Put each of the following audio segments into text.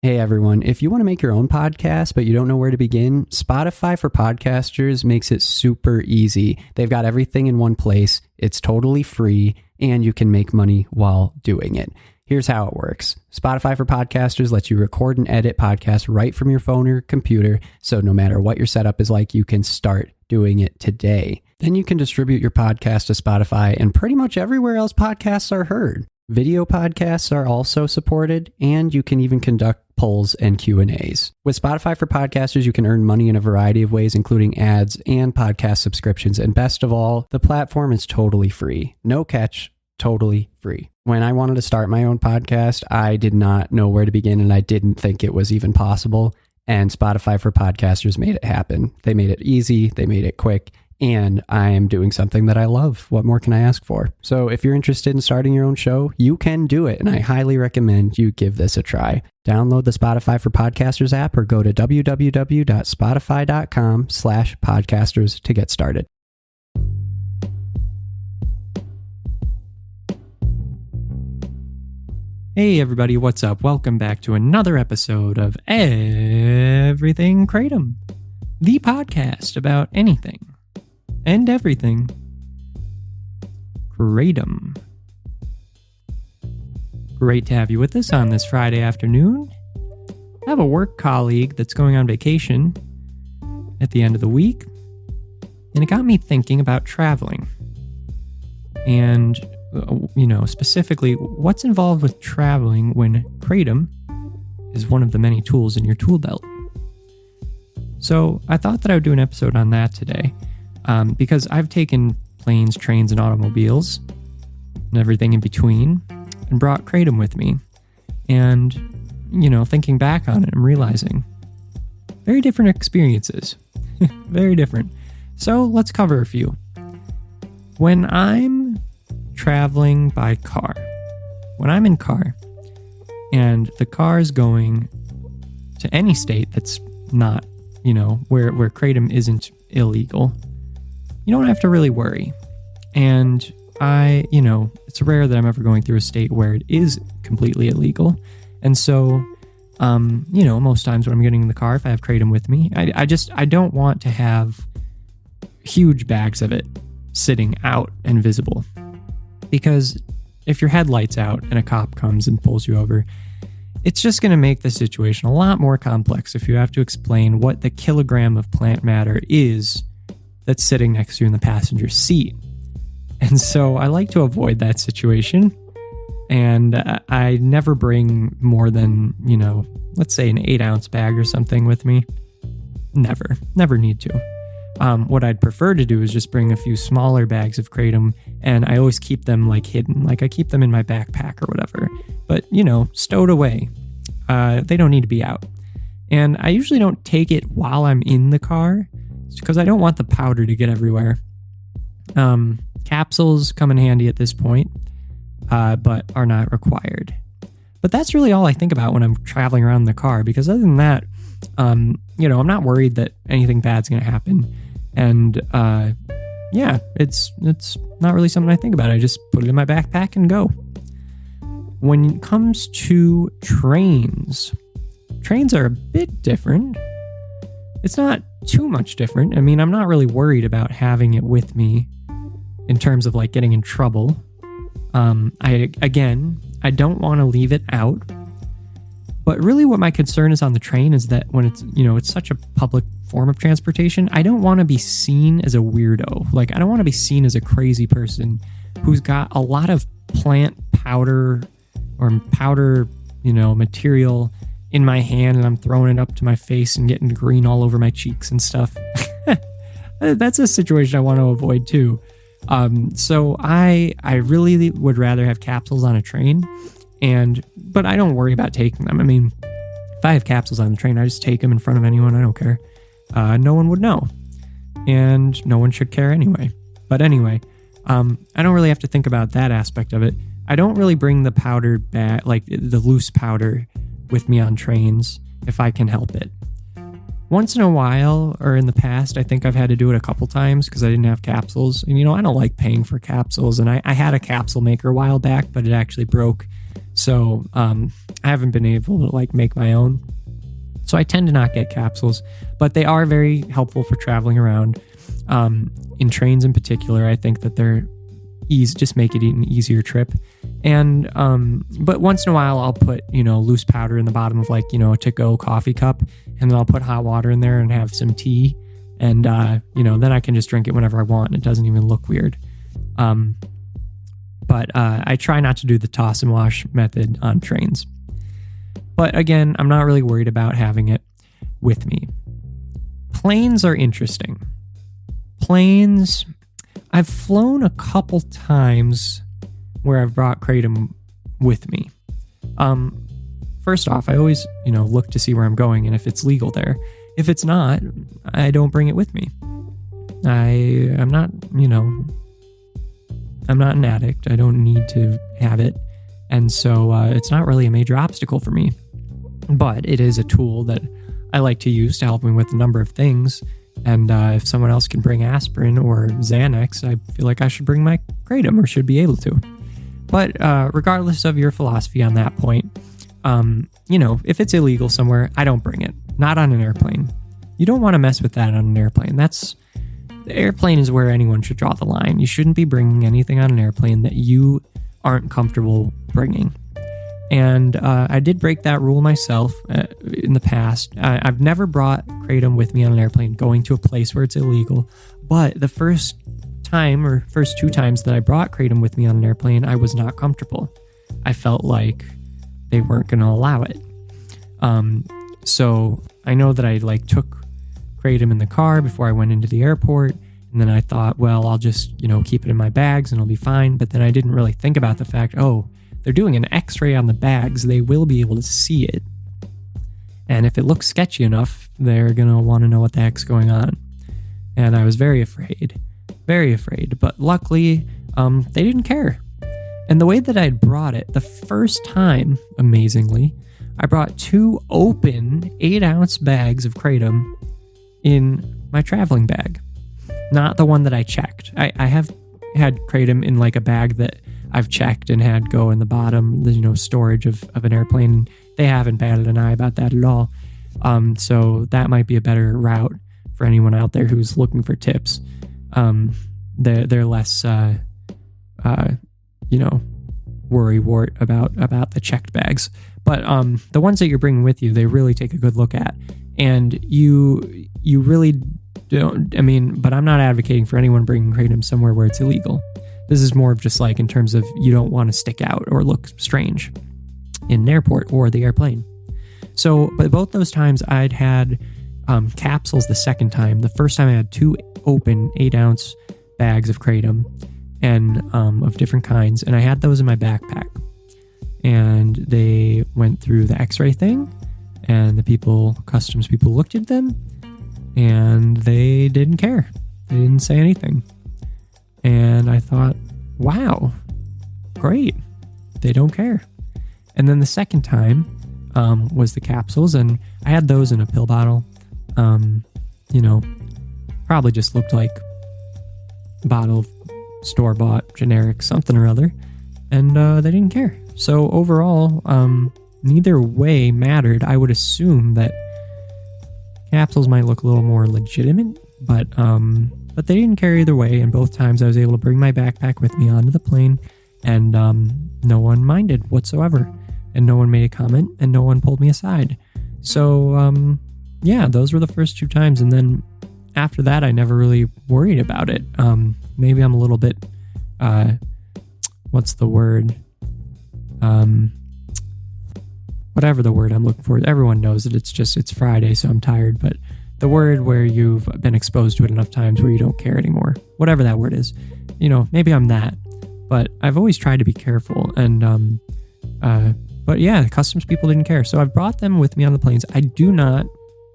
Hey everyone, if you want to make your own podcast but you don't know where to begin, Spotify for Podcasters makes it super easy. They've got everything in one place, it's totally free, and you can make money while doing it. Here's how it works. Spotify for Podcasters lets you record and edit podcasts right from your phone or computer, so no matter what your setup is like, you can start doing it today. Then you can distribute your podcast to Spotify and pretty much everywhere else podcasts are heard. Video podcasts are also supported, and you can even conduct polls and Q&As. With Spotify for Podcasters, you can earn money in a variety of ways, including ads and podcast subscriptions. And best of all, the platform is totally free. No catch, totally free. When I wanted to start my own podcast, I did not know where to begin, and I didn't think it was even possible. And Spotify for Podcasters made it happen. They made it easy, they made it quick, and I am doing something that I love. What more can I ask for? So if you're interested in starting your own show, you can do it, and I highly recommend you give this a try. Download the Spotify for Podcasters app or go to www.spotify.com/podcasters to get started. Hey everybody, what's up? Welcome back to another episode of Everything Kratom, the podcast about anything and everything Kratom. Great to have you with us on this Friday afternoon. I have a work colleague that's going on vacation at the end of the week, and it got me thinking about traveling. And, specifically what's involved with traveling when Kratom is one of the many tools in your tool belt. So I thought that I would do an episode on that today. Because I've taken planes, trains, and automobiles, and everything in between, and brought Kratom with me. And, thinking back on it, I'm realizing very different experiences. Very different. So let's cover a few. When I'm traveling by car, when I'm in car, and the car is going to any state that's not, where Kratom isn't illegal, you don't have to really worry. And it's rare that I'm ever going through a state where it is completely illegal. And so, most times when I'm getting in the car, if I have Kratom with me, I don't want to have huge bags of it sitting out and visible. Because if your headlight's out and a cop comes and pulls you over, it's just going to make the situation a lot more complex if you have to explain what the kilogram of plant matter is that's sitting next to you in the passenger seat. And so I like to avoid that situation. And I never bring more than, let's say an 8-ounce bag or something with me. Never need to. What I'd prefer to do is just bring a few smaller bags of Kratom, and I always keep them hidden. I keep them in my backpack or whatever. But, stowed away. They don't need to be out. And I usually don't take it while I'm in the car, because I don't want the powder to get everywhere. Capsules come in handy at this point, but are not required. But that's really all I think about when I'm traveling around in the car, because other than that, I'm not worried that anything bad's going to happen. And it's not really something I think about. I just put it in my backpack and go. When it comes to trains are a bit different. It's not too much different. I mean, I'm not really worried about having it with me in terms of getting in trouble. I don't want to leave it out. But really what my concern is on the train is that when it's such a public form of transportation, I don't want to be seen as a weirdo. I don't want to be seen as a crazy person who's got a lot of plant powder or powder, material in my hand, and I'm throwing it up to my face and getting green all over my cheeks and stuff. That's a situation I want to avoid too. So I really would rather have capsules on a train, but I don't worry about taking them. I mean, if I have capsules on the train, I just take them in front of anyone. I don't care. No one would know, and no one should care anyway. But anyway, I don't really have to think about that aspect of it. I don't really bring the powder bag, the loose powder, with me on trains if I can help it. Once in a while, or in the past, I think I've had to do it a couple times because I didn't have capsules. And, I don't like paying for capsules. And I had a capsule maker a while back, but it actually broke So I haven't been able to like make my own. So I tend to not get capsules, but they are very helpful for traveling around. In trains in particular, I think that they're easy, just make it an easier trip. And but once in a while I'll put, loose powder in the bottom of like, a to-go coffee cup, and then I'll put hot water in there and have some tea. And then I can just drink it whenever I want, and it doesn't even look weird. But I try not to do the toss and wash method on trains. But again, I'm not really worried about having it with me. Planes are interesting. Planes, I've flown a couple times where I've brought Kratom with me. First off, I always, look to see where I'm going and if it's legal there. If it's not, I don't bring it with me. I'm not an addict. I don't need to have it. And so it's not really a major obstacle for me. But it is a tool that I like to use to help me with a number of things. And if someone else can bring aspirin or Xanax, I feel like I should bring my Kratom, or should be able to. But regardless of your philosophy on that point, if it's illegal somewhere, I don't bring it. Not on an airplane. You don't want to mess with that on an airplane. The airplane is where anyone should draw the line. You shouldn't be bringing anything on an airplane that you aren't comfortable bringing. And I did break that rule myself in the past. I've never brought Kratom with me on an airplane going to a place where it's illegal. But the first two times that I brought Kratom with me on an airplane, I was not comfortable. I felt like they weren't going to allow it. So I know that I took Kratom in the car before I went into the airport. And then I thought, well, I'll just, keep it in my bags and it'll be fine. But then I didn't really think about the fact, they're doing an x-ray on the bags. They will be able to see it. And if it looks sketchy enough, they're going to want to know what the heck's going on. And I was very afraid. But luckily, they didn't care. And the way that I had brought it, the first time, amazingly, I brought 2 open 8-ounce bags of Kratom in my traveling bag. Not the one that I checked. I have had Kratom in like a bag that I've checked and had go in the bottom, the storage of an airplane. They haven't batted an eye about that at all. So that might be a better route for anyone out there who's looking for tips. They're less, worrywart about the checked bags. But the ones that you're bringing with you, they really take a good look at. And you really don't, but I'm not advocating for anyone bringing Kratom somewhere where it's illegal. This is more of just like in terms of you don't want to stick out or look strange in an airport or the airplane. So, but both those times I'd had capsules the second time. The first time I had 2 open 8-ounce bags of Kratom and of different kinds. And I had those in my backpack. And they went through the x-ray thing, and the customs people looked at them, and they didn't care. They didn't say anything. And I thought, wow, great. They don't care. And then the second time was the capsules, and I had those in a pill bottle. Probably just looked like a bottle of store-bought generic something or other, and they didn't care. So overall, neither way mattered. I would assume that capsules might look a little more legitimate, but they didn't care either way. And both times I was able to bring my backpack with me onto the plane, and no one minded whatsoever, and no one made a comment, and no one pulled me aside. So those were the first 2 times, and then after that I never really worried about it. Maybe I'm a little bit what's the word? Whatever the word I'm looking for. Everyone knows it. It's Friday, so I'm tired. But the word where you've been exposed to it enough times where you don't care anymore. Whatever that word is. Maybe I'm that. But I've always tried to be careful. And, but yeah, the customs people didn't care. So I've brought them with me on the planes. I do not,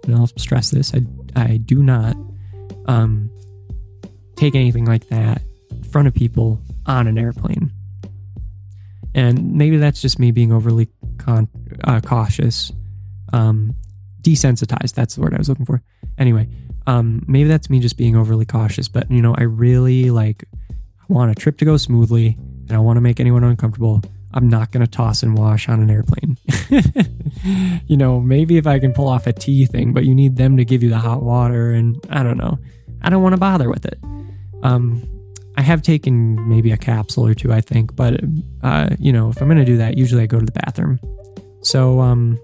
and I'll stress this, I do not take anything like that in front of people on an airplane. And maybe that's just me being overly cautious, desensitized. That's the word I was looking for. Anyway, maybe that's me just being overly cautious. But I really I want a trip to go smoothly, and I want to make anyone uncomfortable. I'm not going to toss and wash on an airplane. Maybe if I can pull off a tea thing, but you need them to give you the hot water, and I don't know. I don't want to bother with it. I have taken maybe a capsule or two, I think, but, if I'm going to do that, usually I go to the bathroom. So,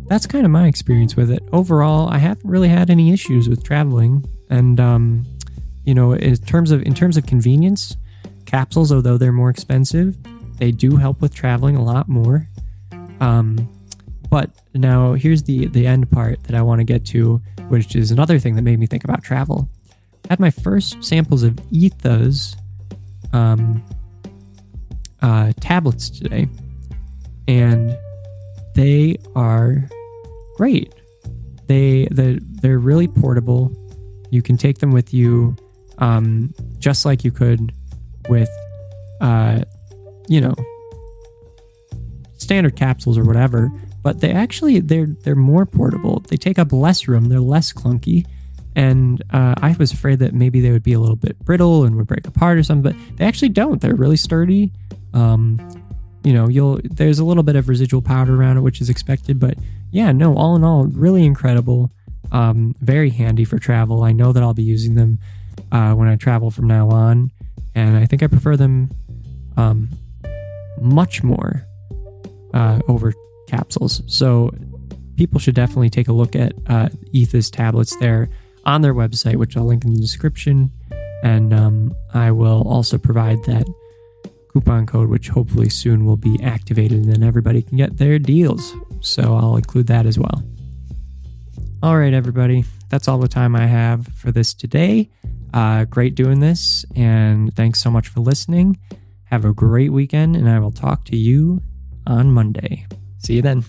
that's kind of my experience with it. Overall, I haven't really had any issues with traveling. And, in terms of convenience, capsules, although they're more expensive, they do help with traveling a lot more. But now here's the end part that I want to get to, which is another thing that made me think about travel. I had my first samples of Etha's tablets today, and they are great. They're really portable. You can take them with you, just like you could with, standard capsules or whatever. But they're more portable. They take up less room. They're less clunky. And I was afraid that maybe they would be a little bit brittle and would break apart or something, but they actually don't. They're really sturdy. There's a little bit of residual powder around it, which is expected, but yeah, no, all in all, really incredible. Very handy for travel. I know that I'll be using them when I travel from now on, and I think I prefer them much more over capsules. So people should definitely take a look at Etha's tablets there on their website, which I'll link in the description, and I will also provide that coupon code, which hopefully soon will be activated, and then everybody can get their deals. So I'll include that as well. All right, everybody. That's all the time I have for this today. Great doing this, and thanks so much for listening. Have a great weekend, and I will talk to you on Monday. See you then.